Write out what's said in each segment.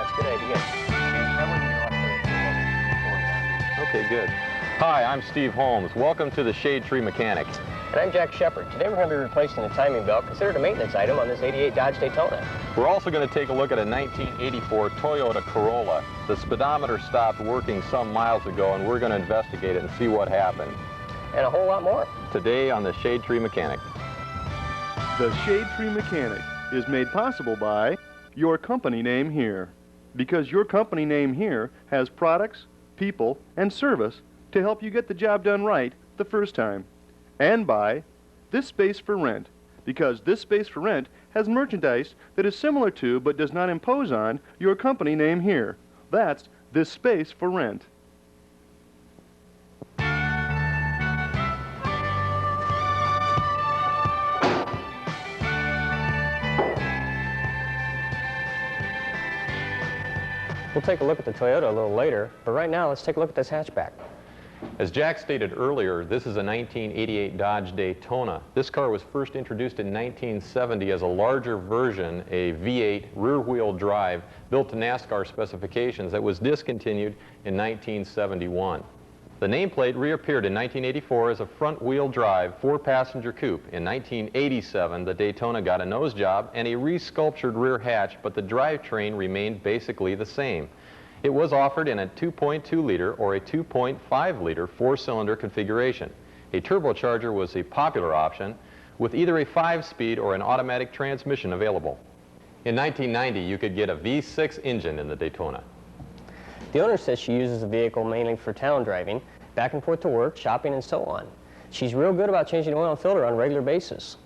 That's a good idea. Okay, good. Hi, I'm Steve Holmes. Welcome to the Shade Tree Mechanics. And I'm Jack Shepard. Today we're going to be replacing the timing belt, considered a maintenance item on this '88 Dodge Daytona. We're also going to take a look at a 1984 Toyota Corolla. The speedometer stopped working some miles ago, and we're going to investigate it and see what happened. And a whole lot more. Today on the Shade Tree Mechanic. The Shade Tree Mechanic is made possible by your company name here. Because your company name here has products, people, and service to help you get the job done right the first time. And by This Space for Rent, because This Space for Rent has merchandise that is similar to but does not impose on your company name here. That's This Space for Rent. We'll take a look at the Toyota a little later, but right now let's take a look at this hatchback. As Jack stated earlier, this is a 1988 Dodge Daytona. This car was first introduced in 1970 as a larger version, a V8 rear-wheel drive built to NASCAR specifications that was discontinued in 1971. The nameplate reappeared in 1984 as a front-wheel drive, four-passenger coupe. In 1987, the Daytona got a nose job and a resculptured rear hatch, but the drivetrain remained basically the same. It was offered in a 2.2-liter or a 2.5-liter four-cylinder configuration. A turbocharger was a popular option, with either a 5-speed or an automatic transmission available. In 1990, you could get a V6 engine in the Daytona. The owner says she uses the vehicle mainly for town driving, back and forth to work, shopping, and so on. She's real good about changing the oil and filter on a regular basis.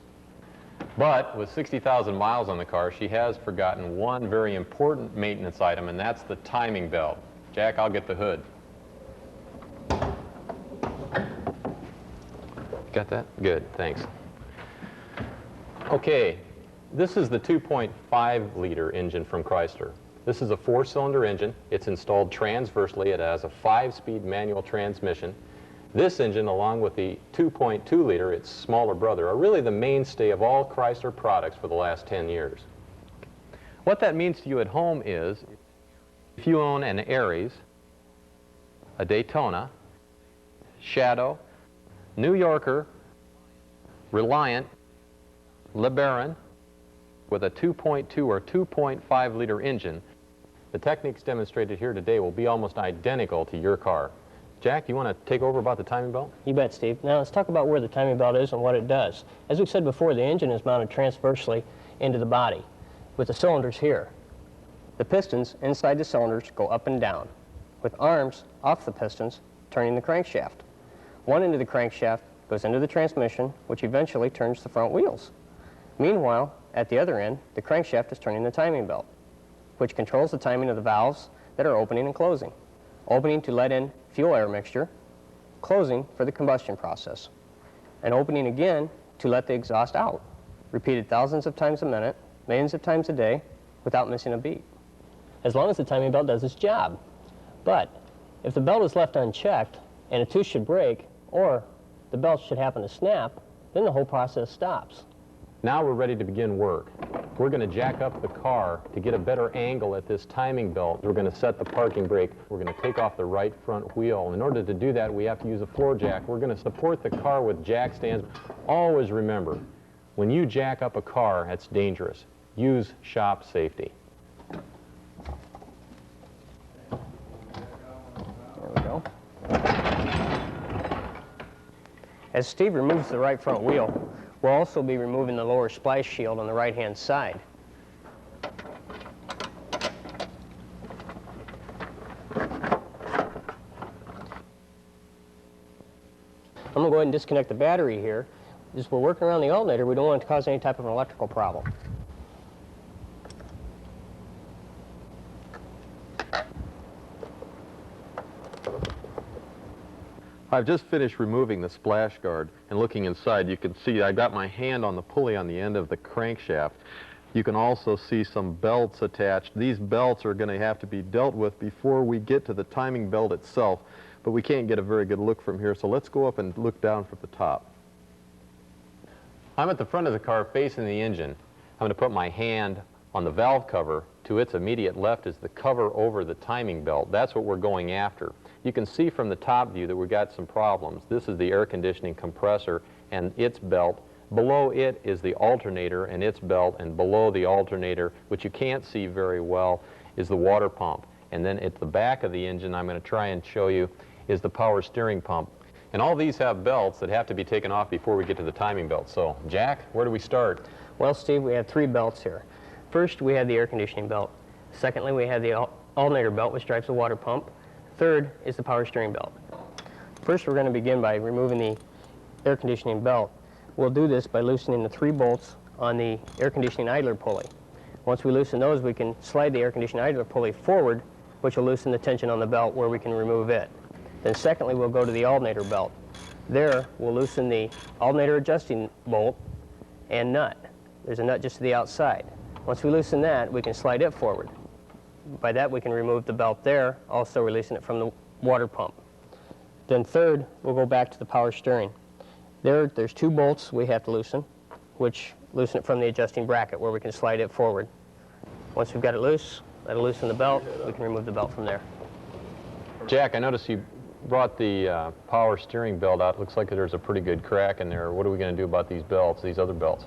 But with 60,000 miles on the car, she has forgotten one very important maintenance item, and that's the timing belt. Jack, I'll get the hood. Got that? Good, thanks. Okay, this is the 2.5-liter engine from Chrysler. This is a four-cylinder engine. It's installed transversely. It has a 5-speed manual transmission. This engine, along with the 2.2-liter, its smaller brother, are really the mainstay of all Chrysler products for the last 10 years. What that means to you at home is, if you own an Aries, a Daytona, Shadow, New Yorker, Reliant, LeBaron, with a 2.2 or 2.5-liter engine, the techniques demonstrated here today will be almost identical to your car. Jack, you want to take over about the timing belt? You bet, Steve. Now let's talk about where the timing belt is and what it does. As we said before, the engine is mounted transversely into the body with the cylinders here. The pistons inside the cylinders go up and down, with arms off the pistons turning the crankshaft. One end of the crankshaft goes into the transmission, which eventually turns the front wheels. Meanwhile, at the other end, the crankshaft is turning the timing belt, which controls the timing of the valves that are opening and closing. Opening to let in fuel-air mixture, closing for the combustion process, and opening again to let the exhaust out, repeated thousands of times a minute, millions of times a day, without missing a beat. As long as the timing belt does its job. But if the belt is left unchecked and a tooth should break, or the belt should happen to snap, then the whole process stops. Now we're ready to begin work. We're going to jack up the car to get a better angle at this timing belt. We're going to set the parking brake. We're going to take off the right front wheel. In order to do that, we have to use a floor jack. We're going to support the car with jack stands. Always remember, when you jack up a car, that's dangerous. Use shop safety. There we go. As Steve removes the right front wheel, we'll also be removing the lower splash shield on the right-hand side. I'm going to go ahead and disconnect the battery here. As we're working around the alternator, we don't want it to cause any type of an electrical problem. I've just finished removing the splash guard, and looking inside, you can see I got my hand on the pulley on the end of the crankshaft. You can also see some belts attached. These belts are going to have to be dealt with before we get to the timing belt itself, but we can't get a very good look from here, so let's go up and look down from the top. I'm at the front of the car facing the engine. I'm going to put my hand on the valve cover to its immediate left is the cover over the timing belt. That's what we're going after. You can see from the top view that we've got some problems. This is the air conditioning compressor and its belt. Below it is the alternator and its belt, and below the alternator, which you can't see very well, is the water pump. And then at the back of the engine, I'm going to try and show you, is the power steering pump. And all these have belts that have to be taken off before we get to the timing belt. So, Jack, where do we start? Well, Steve, we have 3 belts here. First, we have the air conditioning belt. Secondly, we have the alternator belt, which drives the water pump. Third is the power steering belt. First, we're going to begin by removing the air conditioning belt. We'll do this by loosening the 3 bolts on the air conditioning idler pulley. Once we loosen those, we can slide the air conditioning idler pulley forward, which will loosen the tension on the belt where we can remove it. Then secondly, we'll go to the alternator belt. There, we'll loosen the alternator adjusting bolt and nut. There's a nut just to the outside. Once we loosen that, we can slide it forward. By that, we can remove the belt there, also releasing it from the water pump. Then third, we'll go back to the power steering. There's 2 bolts we have to loosen, which loosen it from the adjusting bracket where we can slide it forward. Once we've got it loose, that'll loosen the belt. We can remove the belt from there. Jack, I noticed you brought the power steering belt out. Looks like there's a pretty good crack in there. What are we going to do about these belts, these other belts?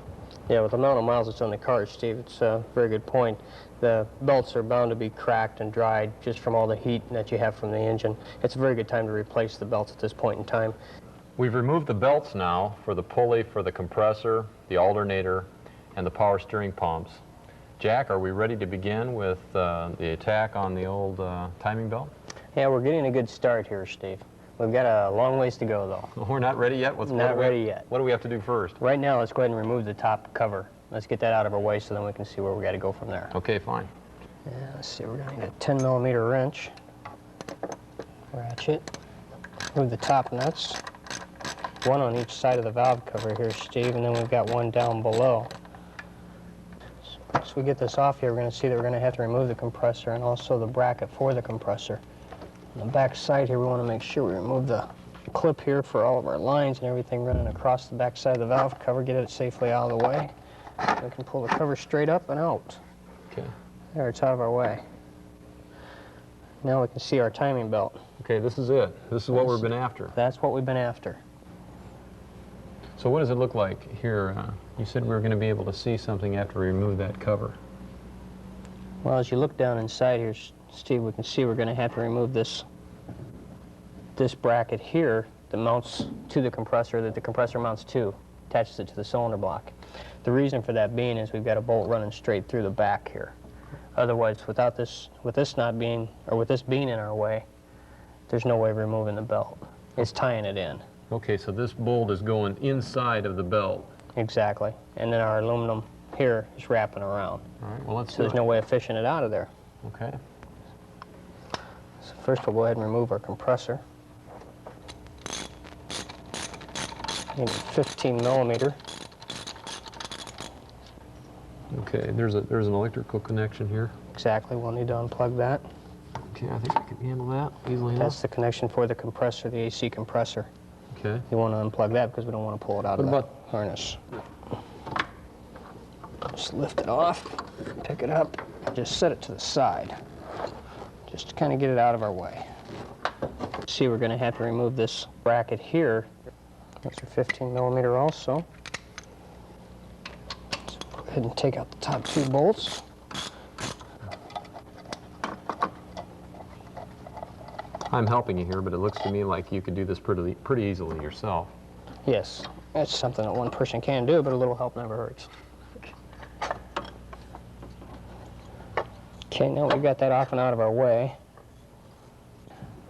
Yeah, with the amount of miles that's on the car, Steve, it's a very good point. The belts are bound to be cracked and dried just from all the heat that you have from the engine. It's a very good time to replace the belts at this point in time. We've removed the belts now for the pulley, for the compressor, the alternator, and the power steering pumps. Jack, are we ready to begin with the attack on the old timing belt? Yeah, we're getting a good start here, Steve. We've got a long ways to go, though. We're not ready yet? Not ready yet. What do we have to do first? Right now, let's go ahead and remove the top cover. Let's get that out of our way so then we can see where we got to go from there. Okay, fine. Yeah, let's see, we're going to need a 10mm wrench, ratchet, remove the top nuts, 1 on each side of the valve cover here, Steve, and then we've got 1 down below. So once we get this off here, we're going to see that we're going to have to remove the compressor and also the bracket for the compressor. On the back side here, we want to make sure we remove the clip here for all of our lines and everything running across the back side of the valve cover, get it safely out of the way. We can pull the cover straight up and out. Okay. There, it's out of our way. Now we can see our timing belt. Okay, this is it. This is what we've been after. That's what we've been after. So what does it look like here? You said we were going to be able to see something after we remove that cover. Well, as you look down inside here, Steve, we can see we're going to have to remove this bracket here that mounts to the compressor, that the compressor mounts to, attaches it to the cylinder block. The reason for that being is we've got a bolt running straight through the back here. Otherwise, without this, with this being in our way, there's no way of removing the belt. It's tying it in. Okay, so this bolt is going inside of the belt. Exactly. And then our aluminum here is wrapping around. All right, well, let's So there's no way of fishing it out of there. Okay. So first we'll go ahead and remove our compressor. Maybe 15mm. Okay, there's an electrical connection here. Exactly, we'll need to unplug that. Okay, I think I can handle that easily enough. That's the connection for the compressor, the AC compressor. Okay. You want to unplug that because we don't want to pull it out of the harness. Just lift it off, pick it up, just set it to the side. Just to kind of get it out of our way. See, we're going to have to remove this bracket here. That's our 15mm also. So go ahead and take out the top 2 bolts. I'm helping you here, but it looks to me like you could do this pretty easily yourself. Yes, that's something that one person can do, but a little help never hurts. Okay, now we've got that off and out of our way.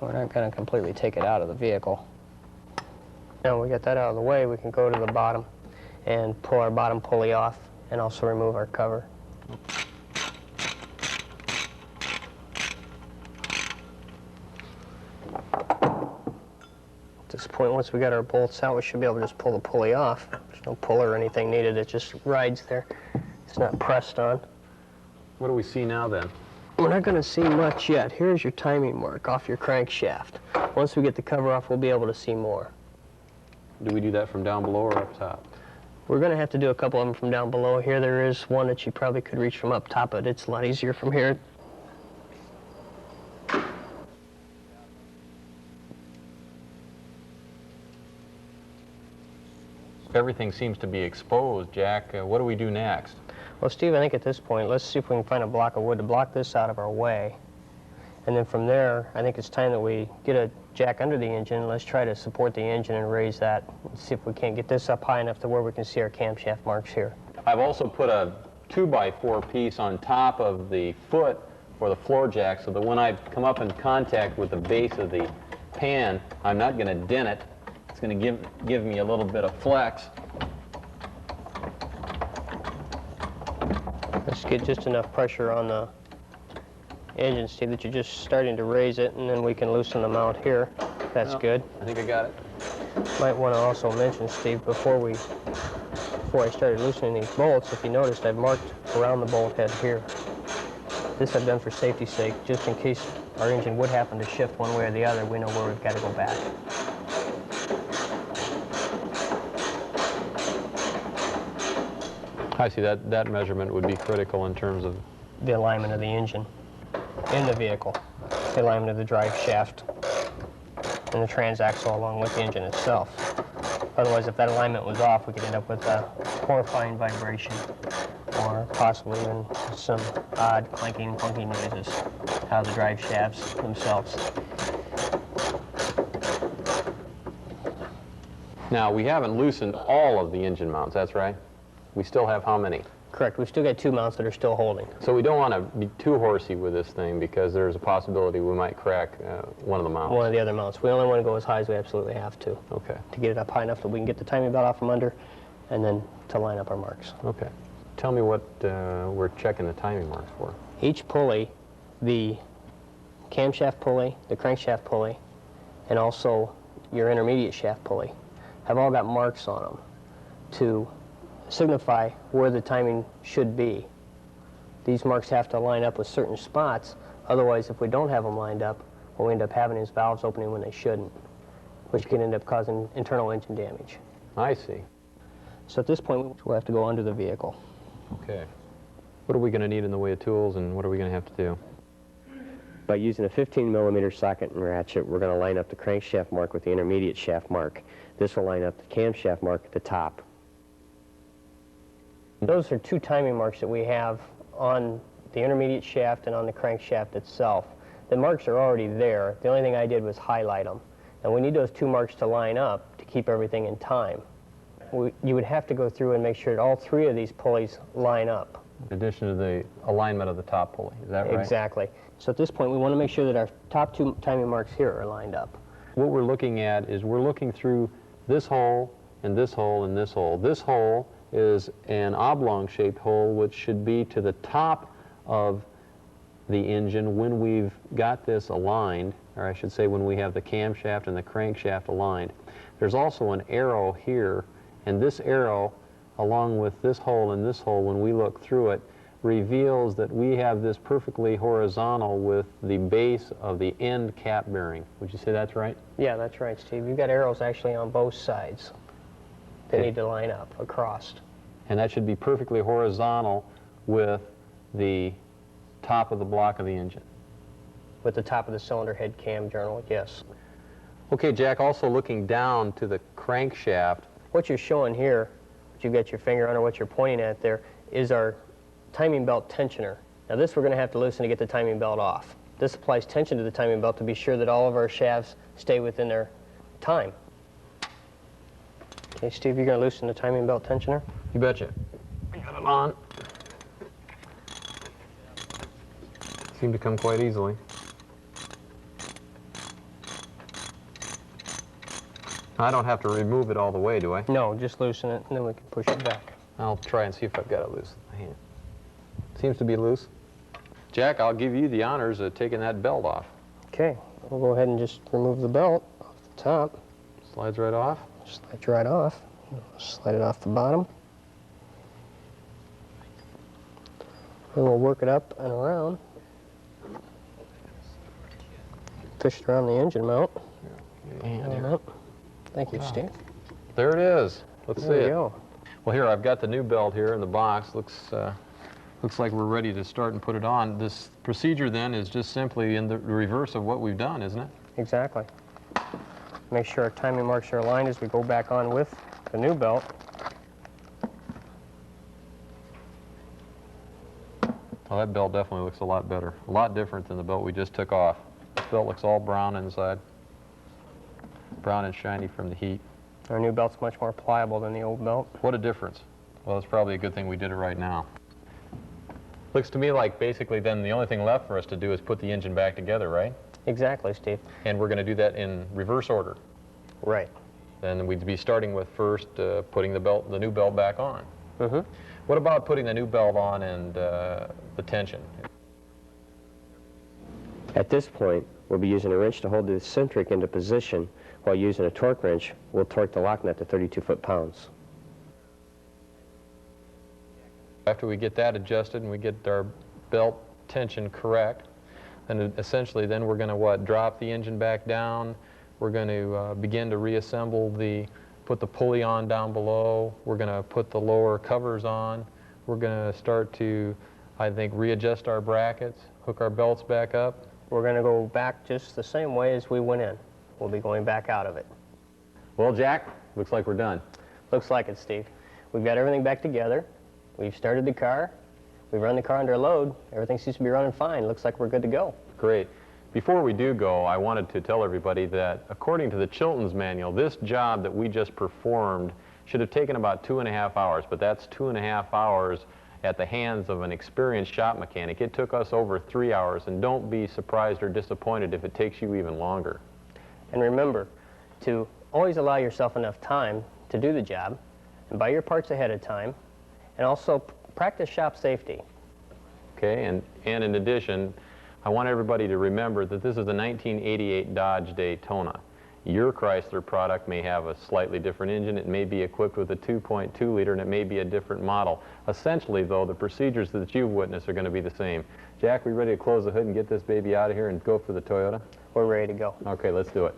We're not going to completely take it out of the vehicle. Now we got that out of the way, we can go to the bottom and pull our bottom pulley off and also remove our cover. At this point, once we got our bolts out, we should be able to just pull the pulley off. There's no puller or anything needed, it just rides there. It's not pressed on. What do we see now then? We're not going to see much yet. Here's your timing mark off your crankshaft. Once we get the cover off, we'll be able to see more. Do we do that from down below or up top? We're going to have to do a couple of them from down below here. There is one that you probably could reach from up top, but it's a lot easier from here. Everything seems to be exposed, Jack. What do we do next? Well, Steve, I think at this point, let's see if we can find a block of wood to block this out of our way. And then from there, I think it's time that we get a jack under the engine. Let's try to support the engine and raise that. See if we can't get this up high enough to where we can see our camshaft marks here. I've also put a 2x4 piece on top of the foot for the floor jack so that when I come up in contact with the base of the pan, I'm not going to dent it. It's going to give me a little bit of flex. Let's get just enough pressure on the engine, Steve, that you're just starting to raise it, and then we can loosen them out here. That's good. I think I got it. Might want to also mention, Steve, before I started loosening these bolts, if you noticed, I've marked around the bolt head here. This I've done for safety's sake, just in case our engine would happen to shift one way or the other, we know where we've got to go back. I see that measurement would be critical in terms of The alignment of the engine in the vehicle, the alignment of the drive shaft and the transaxle along with the engine itself. Otherwise, if that alignment was off, we could end up with a horrifying vibration or possibly even some odd clanking, clunking noises out of the drive shafts themselves. Now, we haven't loosened all of the engine mounts, that's right? We still have how many? Correct. We've still got two mounts that are still holding. So we don't want to be too horsey with this thing because there's a possibility we might crack one of the mounts. One of the other mounts. We only want to go as high as we absolutely have to. Okay. To get it up high enough that we can get the timing belt off from under and then to line up our marks. Okay. Tell me what we're checking the timing marks for. Each pulley, the camshaft pulley, the crankshaft pulley, and also your intermediate shaft pulley have all got marks on them to signify where the timing should be. These marks have to line up with certain spots, otherwise if we don't have them lined up, what we end up having is valves opening when they shouldn't, which can end up causing internal engine damage. I see. So at this point, we'll have to go under the vehicle. Okay. What are we going to need in the way of tools, and what are we going to have to do? By using a 15mm socket and ratchet, we're going to line up the crankshaft mark with the intermediate shaft mark. This will line up the camshaft mark at the top. Those are two timing marks that we have on the intermediate shaft and on the crankshaft itself. The marks are already there. The only thing I did was highlight them. And we need those two marks to line up to keep everything in time. You would have to go through and make sure that all three of these pulleys line up. In addition to the alignment of the top pulley, is that right? Exactly. So at this point, we want to make sure that our top two timing marks here are lined up. What we're looking at is we're looking through this hole and this hole and this hole. This hole is an oblong-shaped hole which should be to the top of the engine when we've got this aligned, or I should say when we have the camshaft and the crankshaft aligned. There's also an arrow here, and this arrow, along with this hole and this hole, when we look through it, reveals that we have this perfectly horizontal with the base of the end cap bearing. Would you say that's right? Yeah, that's right, Steve. You've got arrows actually on both sides. They need to line up across. And that should be perfectly horizontal with the top of the block of the engine. With the top of the cylinder head cam journal, yes. Okay, Jack, also looking down to the crankshaft. What you're showing here, what you've got your finger on or what you're pointing at there, is our timing belt tensioner. Now this we're going to have to loosen to get the timing belt off. This applies tension to the timing belt to be sure that all of our shafts stay within their time. Okay, Steve, you're going to loosen the timing belt tensioner? You betcha. Got it on. Seemed to come quite easily. I don't have to remove it all the way, do I? No, just loosen it and then we can push it back. I'll try and see if I've got it loose in my hand. Seems to be loose. Jack, I'll give you the honors of taking that belt off. Okay, we'll go ahead and just remove the belt off the top. Slides right off. Slides right off. Slide it off the bottom. Then we'll work it up and around. Push it around the engine mount. And here. Thank you, Steve. There it is. Let's see There we it. go. Well, here, I've got the new belt here in the box. Looks like we're ready to start and put it on. This procedure then is just simply in the reverse of what we've done, isn't it? Exactly. Make sure our timing marks are aligned as we go back on with the new belt. Well, that belt definitely looks a lot better. A lot different than the belt we just took off. This belt looks all brown inside. Brown and shiny from the heat. Our new belt's much more pliable than the old belt. What a difference. Well, it's probably a good thing we did it right now. Looks to me like basically then the only thing left for us to do is put the engine back together, right? Exactly, Steve. And we're going to do that in reverse order. Right. Then we'd be starting with first putting the new belt back on. Mm-hmm. What about putting the new belt on and the tension? At this point, we'll be using a wrench to hold the eccentric into position, while using a torque wrench, we'll torque the lock nut to 32 foot-pounds. After we get that adjusted and we get our belt tension correct, then essentially then we're going to what? Drop the engine back down. We're going to begin to reassemble put the pulley on down below. We're going to put the lower covers on. We're going to start to, I think, readjust our brackets, hook our belts back up. We're going to go back just the same way as we went in. We'll be going back out of it. Well, Jack, looks like we're done. Looks like it, Steve. We've got everything back together. We've started the car. We've run the car under load. Everything seems to be running fine. Looks like we're good to go. Great. Before we do go, I wanted to tell everybody that according to the Chilton's manual, this job that we just performed should have taken about 2.5 hours, but that's 2.5 hours at the hands of an experienced shop mechanic. It took us over 3 hours, and don't be surprised or disappointed if it takes you even longer. And remember to always allow yourself enough time to do the job, and buy your parts ahead of time, and also practice shop safety. Okay, and in addition, I want everybody to remember that this is a 1988 Dodge Daytona. Your Chrysler product may have a slightly different engine. It may be equipped with a 2.2 liter, and it may be a different model. Essentially, though, the procedures that you've witnessed are going to be the same. Jack, we ready to close the hood and get this baby out of here and go for the Toyota? We're ready to go. Okay, let's do it.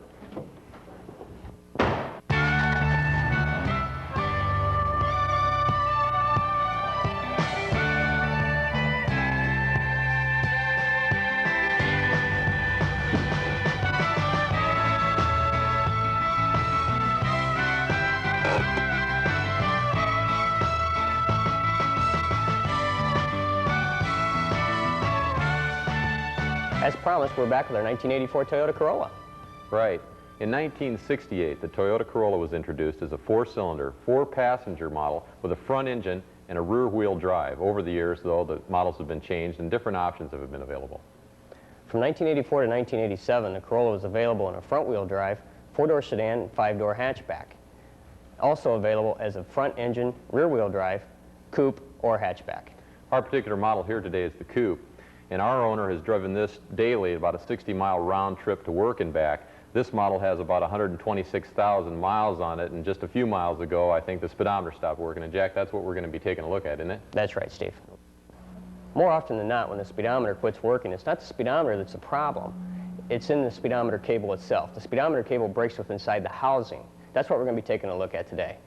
As promised, we're back with our 1984 Toyota Corolla. Right. In 1968, the Toyota Corolla was introduced as a 4-cylinder, 4-passenger model with a front engine and a rear-wheel drive. Over the years, though, the models have been changed and different options have been available. From 1984 to 1987, the Corolla was available in a front-wheel drive, 4-door sedan, and 5-door hatchback. Also available as a front-engine, rear-wheel drive, coupe, or hatchback. Our particular model here today is the coupe, and our owner has driven this daily, about a 60-mile round trip to work and back. This model has about 126,000 miles on it, and just a few miles ago, I think the speedometer stopped working. And Jack, that's what we're going to be taking a look at, isn't it? That's right, Steve. More often than not, when the speedometer quits working, it's not the speedometer that's the problem. It's in the speedometer cable itself. The speedometer cable breaks within inside the housing. That's what we're going to be taking a look at today.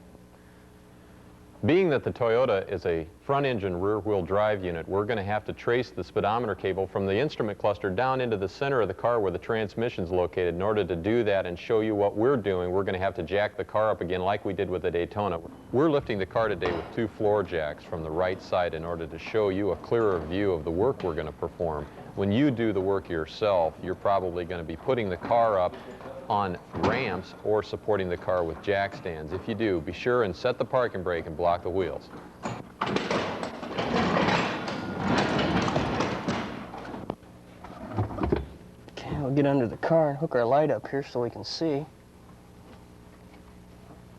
Being that the Toyota is a front-engine rear-wheel drive unit, we're going to have to trace the speedometer cable from the instrument cluster down into the center of the car where the transmission's located. In order to do that and show you what we're doing, we're going to have to jack the car up again like we did with the Daytona. We're lifting the car today with 2 floor jacks from the right side in order to show you a clearer view of the work we're going to perform. When you do the work yourself, you're probably going to be putting the car up on ramps or supporting the car with jack stands. If you do, be sure and set the parking brake and block the wheels. Okay, we'll get under the car and hook our light up here so we can see.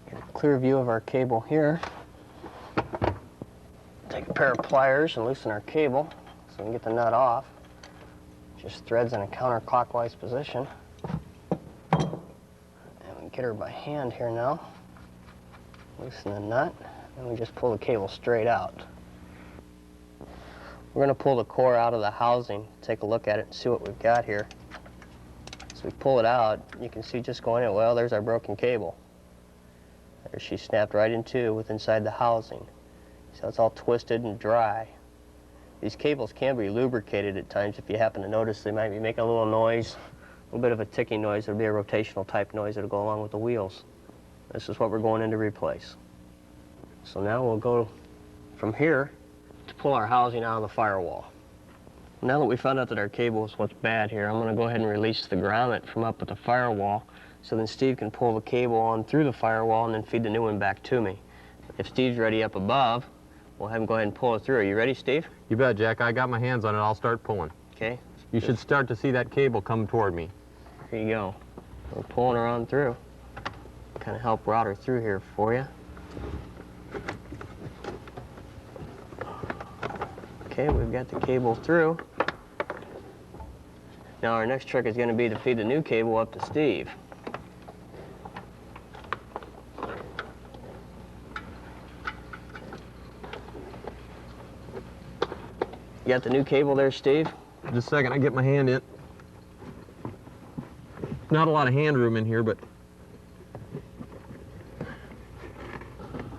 Get a clear view of our cable here. Take a pair of pliers and loosen our cable so we can get the nut off. Just threads in a counterclockwise position. Get her by hand here now. Loosen the nut, and we just pull the cable straight out. We're going to pull the core out of the housing, take a look at it and see what we've got here. So we pull it out, you can see just going in, well, there's our broken cable. There she snapped right in two with inside the housing. So it's all twisted and dry. These cables can be lubricated at times. If you happen to notice, they might be making a little noise, a little bit of a ticking noise. It'll be a rotational type noise that'll go along with the wheels. This is what we're going in to replace. So now we'll go from here to pull our housing out of the firewall. Now that we found out that our cable is what's bad here, I'm going to go ahead and release the grommet from up at the firewall so then Steve can pull the cable on through the firewall and then feed the new one back to me. If Steve's ready up above, we'll have him go ahead and pull it through. Are you ready, Steve? You bet, Jack. I got my hands on it. I'll start pulling. Okay. You should start to see that cable come toward me. Here you go. We're pulling her on through. Kind of help route her through here for you. Okay, we've got the cable through. Now our next trick is going to be to feed the new cable up to Steve. You got the new cable there, Steve? Just a second, I get my hand in. Not a lot of hand room in here, but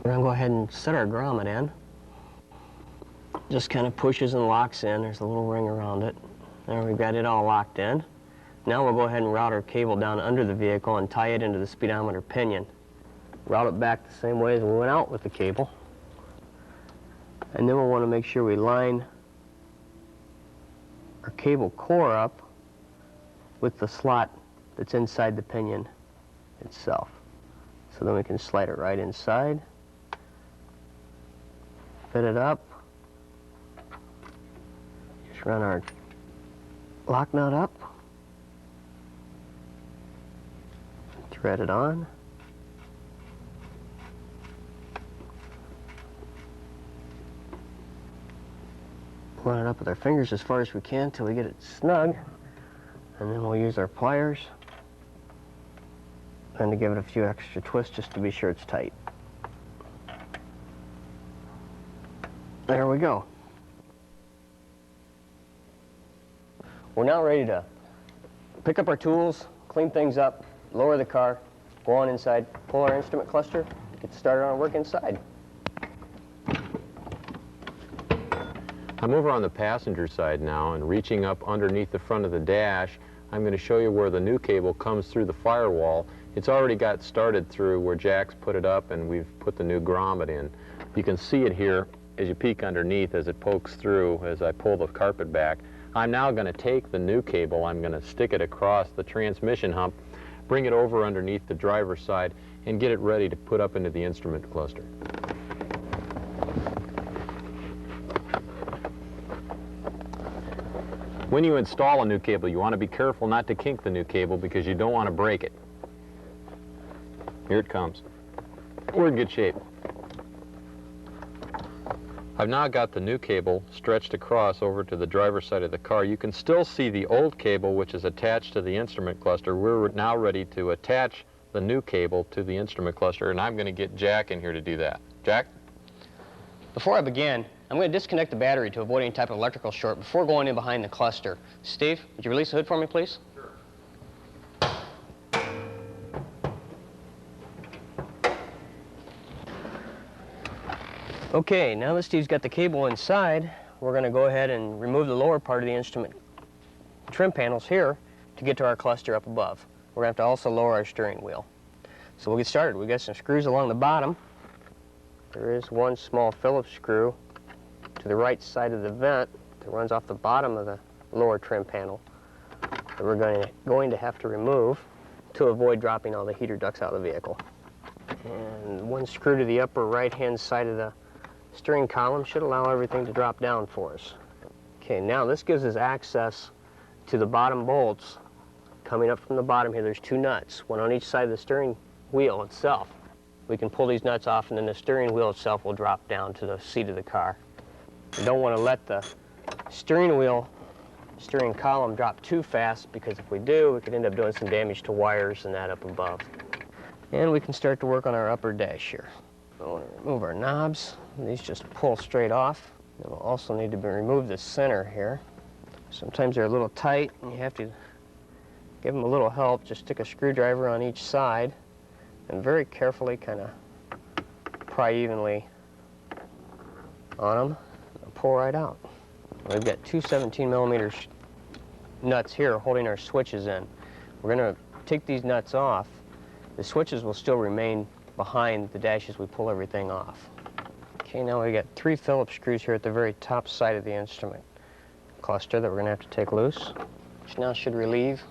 we're gonna go ahead and set our grommet in. Just kind of pushes and locks in. There's a little ring around it. There, we've got it all locked in. Now we'll go ahead and route our cable down under the vehicle and tie it into the speedometer pinion. Route it back the same way as we went out with the cable. And then we'll want to make sure we line our cable core up with the slot that's inside the pinion itself. So then we can slide it right inside, fit it up, just run our lock nut up, thread it on, run it up with our fingers as far as we can until we get it snug, and then we'll use our pliers and to give it a few extra twists just to be sure it's tight. There we go. We're now ready to pick up our tools, clean things up, lower the car, go on inside, pull our instrument cluster, get started on our work inside. I'm over on the passenger side now, and reaching up underneath the front of the dash, I'm going to show you where the new cable comes through the firewall. It's already got started through where Jack's put it up, and we've put the new grommet in. You can see it here as you peek underneath as it pokes through as I pull the carpet back. I'm now going to take the new cable, I'm going to stick it across the transmission hump, bring it over underneath the driver's side, and get it ready to put up into the instrument cluster. When you install a new cable, you want to be careful not to kink the new cable because you don't want to break it. Here it comes. We're in good shape. I've now got the new cable stretched across over to the driver's side of the car. You can still see the old cable, which is attached to the instrument cluster. We're now ready to attach the new cable to the instrument cluster, and I'm going to get Jack in here to do that. Jack? Before I begin, I'm going to disconnect the battery to avoid any type of electrical short before going in behind the cluster. Steve, would you release the hood for me, please? Sure. Okay, now that Steve's got the cable inside, we're going to go ahead and remove the lower part of the instrument trim panels here to get to our cluster up above. We're going to have to also lower our steering wheel. So we'll get started. We've got some screws along the bottom. There is one small Phillips screw to the right side of the vent that runs off the bottom of the lower trim panel that we're going to have to remove to avoid dropping all the heater ducts out of the vehicle. And one screw to the upper right-hand side of the steering column should allow everything to drop down for us. Okay, now this gives us access to the bottom bolts coming up from the bottom here. There's two nuts, one on each side of the steering wheel itself. We can pull these nuts off and then the steering wheel itself will drop down to the seat of the car. We don't want to let the steering column drop too fast because if we do, we could end up doing some damage to wires and that up above. And we can start to work on our upper dash here. We'll remove our knobs. These just pull straight off. And we'll also need to remove the center here. Sometimes they're a little tight and you have to give them a little help. Just stick a screwdriver on each side and very carefully kind of pry evenly on them and pull right out. We've got two 17mm nuts here holding our switches in. We're going to take these nuts off. The switches will still remain behind the dash as we pull everything off. Okay, now we got 3 Phillips screws here at the very top side of the instrument cluster that we're going to have to take loose, which now should relieve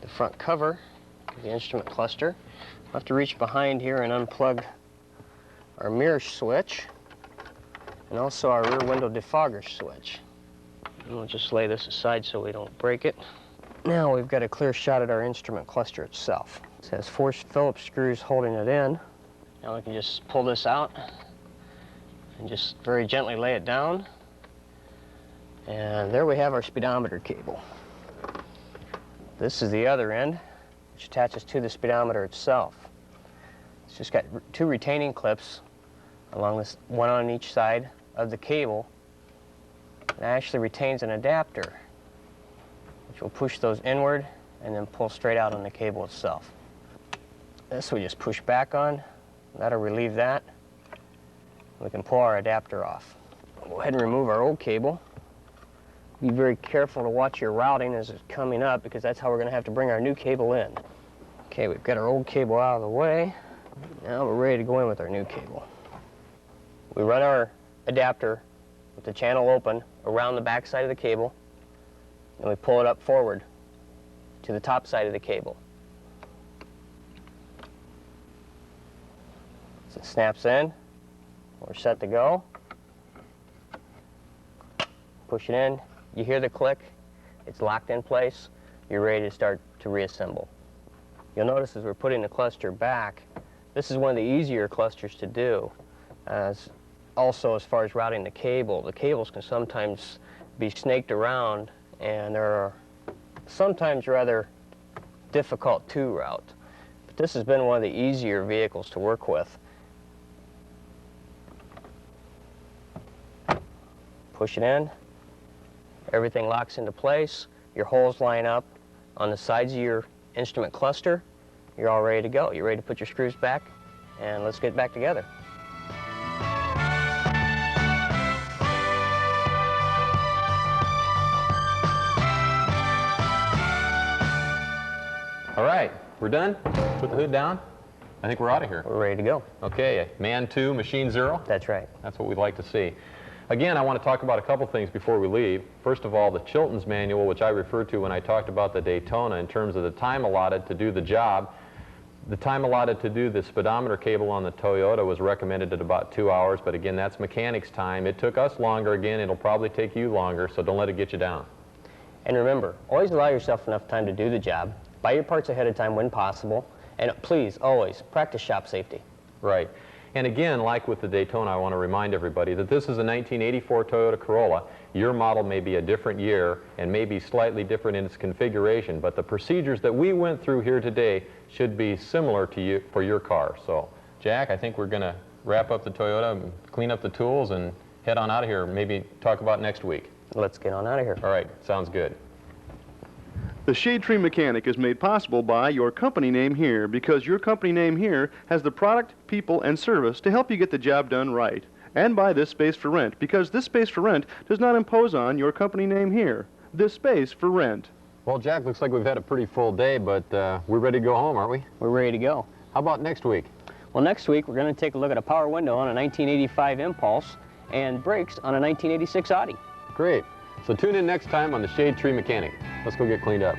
the front cover of the instrument cluster. We'll have to reach behind here and unplug our mirror switch and also our rear window defogger switch. And we'll just lay this aside so we don't break it. Now we've got a clear shot at our instrument cluster itself. It has 4 Phillips screws holding it in. Now we can just pull this out and just very gently lay it down. And there we have our speedometer cable. This is the other end, which attaches to the speedometer itself. It's just got 2 retaining clips along this, one on each side of the cable. It actually retains an adapter, which will push those inward and then pull straight out on the cable itself. This we just push back on. That'll relieve that. We can pull our adapter off. We'll go ahead and remove our old cable. Be very careful to watch your routing as it's coming up, because that's how we're going to have to bring our new cable in. Okay, we've got our old cable out of the way. Now we're ready to go in with our new cable. We run our adapter with the channel open around the back side of the cable, and we pull it up forward to the top side of the cable. So it snaps in. We're set to go. Push it in. You hear the click. It's locked in place. You're ready to start to reassemble. You'll notice as we're putting the cluster back, this is one of the easier clusters to do. Also, as far as routing the cables can sometimes be snaked around, and they're sometimes rather difficult to route. But this has been one of the easier vehicles to work with. Push it in. Everything locks into place. Your holes line up on the sides of your instrument cluster. You're all ready to go. You're ready to put your screws back, and let's get back together. All right, we're done. Put the hood down. I think we're out of here. We're ready to go. Okay, man 2, machine 0. That's right. That's what we'd like to see. Again, I want to talk about a couple things before we leave. First of all, the Chilton's manual, which I referred to when I talked about the Daytona in terms of the time allotted to do the job. The time allotted to do the speedometer cable on the Toyota was recommended at about 2 hours, but again, that's mechanic's time. It took us longer. Again, it'll probably take you longer, so don't let it get you down. And remember, always allow yourself enough time to do the job. Buy your parts ahead of time when possible, and please, always, practice shop safety. Right. And again, like with the Daytona, I want to remind everybody that this is a 1984 Toyota Corolla. Your model may be a different year and may be slightly different in its configuration, but the procedures that we went through here today should be similar to you for your car. So, Jack, I think we're going to wrap up the Toyota, clean up the tools, and head on out of here. Maybe talk about next week. Let's get on out of here. All right, sounds good. The Shade Tree Mechanic is made possible by your company name here, because your company name here has the product, people, and service to help you get the job done right. And by this space for rent, because this space for rent does not impose on your company name here. This space for rent. Well, Jack, looks like we've had a pretty full day, but we're ready to go home, aren't we? We're ready to go. How about next week? Well, next week we're going to take a look at a power window on a 1985 Impulse and brakes on a 1986 Audi. Great. So tune in next time on the Shade Tree Mechanic. Let's go get cleaned up.